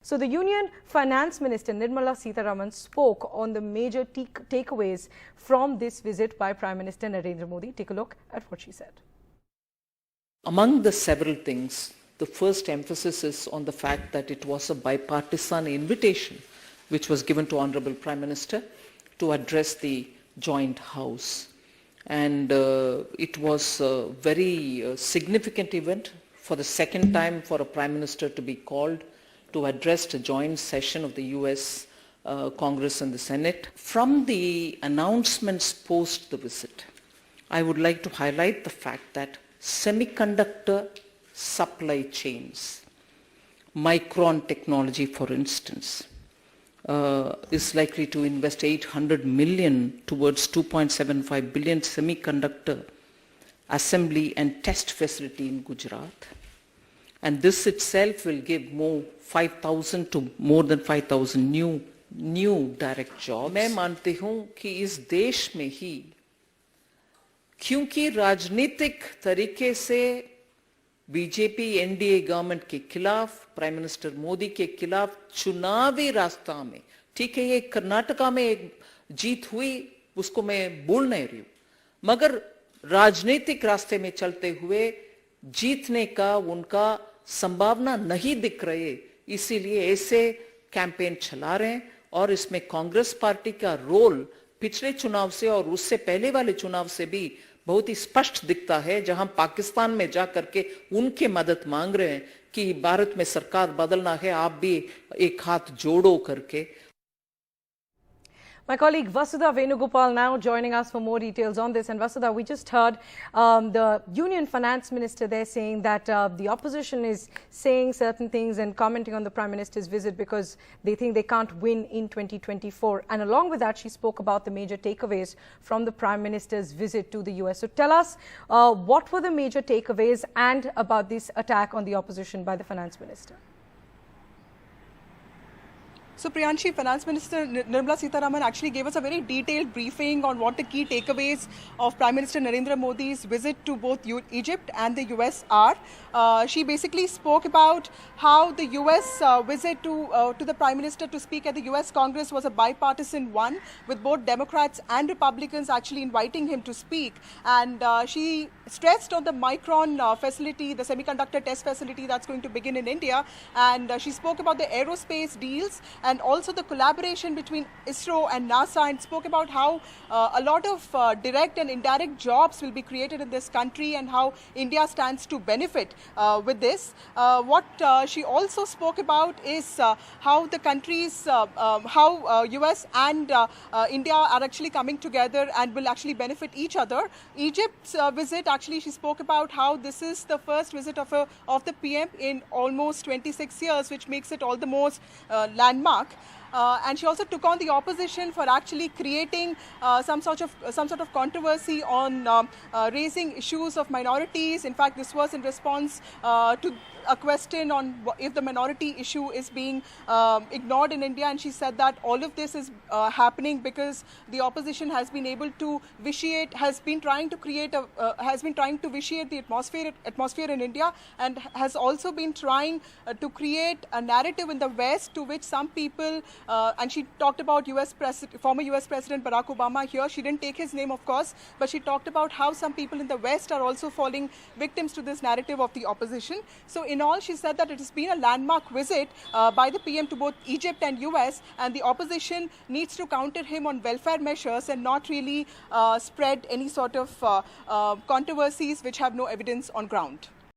So the Union Finance Minister Nirmala Sitharaman spoke on the major takeaways from this visit by Prime Minister Narendra Modi. Take a look at what she said. Among the several things, the first emphasis is on the fact that it was a bipartisan invitation which was given to Honorable Prime Minister to address the joint house. And it was a very significant event for the second time for a Prime Minister to be called to address a joint session of the US Congress and the Senate. From the announcements post the visit, I would like to highlight the fact that semiconductor supply chains, Micron technology for instance, is likely to invest 800 million towards 2.75 billion semiconductor assembly and test facility in Gujarat. And this itself will give more 5,000 to more than 5,000 new direct jobs. मैं मानती हूँ कि इस देश में ही क्योंकि राजनीतिक तरीके से बीजेपी एनडीए गवर्नमेंट के खिलाफ, प्राइम मिनिस्टर मोदी के खिलाफ चुनावी रास्ता में, ठीक है ये कर्नाटका में एक जीत हुई, उसको मैं बोल नहीं रही हूं, मगर राजनीतिक रास्ते में चलते हुए जीतने का उनका संभावना नहीं दिख रही, इसीलिए ऐसे कैंपेन चला रहे हैं। और इसमें कांग्रेस पार्टी का रोल पिछले चुनाव से और उससे पहले वाले चुनाव से भी बहुत ही स्पष्ट दिखता है, जहां पाकिस्तान में जाकर के उनके मदद मांग रहे हैं कि भारत में सरकार बदलना है, आप भी एक हाथ जोड़ो करके। My colleague Vasudha Venugopal now joining us for more details on this. And Vasudha, we just heard the Union Finance Minister there saying that the opposition is saying certain things and commenting on the Prime Minister's visit because they think they can't win in 2024. And along with that, she spoke about the major takeaways from the Prime Minister's visit to the US. So tell us, what were the major takeaways and about this attack on the opposition by the Finance Minister? So Priyanshi, Finance Minister Nirmala Sitharaman actually gave us a very detailed briefing on what the key takeaways of Prime Minister Narendra Modi's visit to both Egypt and the US are. She basically spoke about how the US visit to the Prime Minister to speak at the US Congress was a bipartisan one, with both Democrats and Republicans actually inviting him to speak. And she stressed on the Micron facility, the semiconductor test facility that's going to begin in India. And she spoke about the aerospace deals and also the collaboration between ISRO and NASA, and spoke about how a lot of direct and indirect jobs will be created in this country and how India stands to benefit with this. What she also spoke about is how the countries, how US and India are actually coming together and will actually benefit each other. Egypt's visit, actually she spoke about how this is the first visit of the PM in almost 26 years, which makes it all the more landmark. And she also took on the opposition for actually creating some sort of controversy on raising issues of minorities. In fact, this was in response to a question on if the minority issue is being ignored in India, and she said that all of this is happening because the opposition has been able to vitiate, has been trying to vitiate the atmosphere in India, and has also been trying to create a narrative in the West to which some people, and she talked about former US President Barack Obama here. She didn't take his name, of course, but she talked about how some people in the West are also falling victims to this narrative of the opposition. So in all, she said that it has been a landmark visit by the PM to both Egypt and US, and the opposition needs to counter him on welfare measures and not really spread any sort of controversies which have no evidence on ground.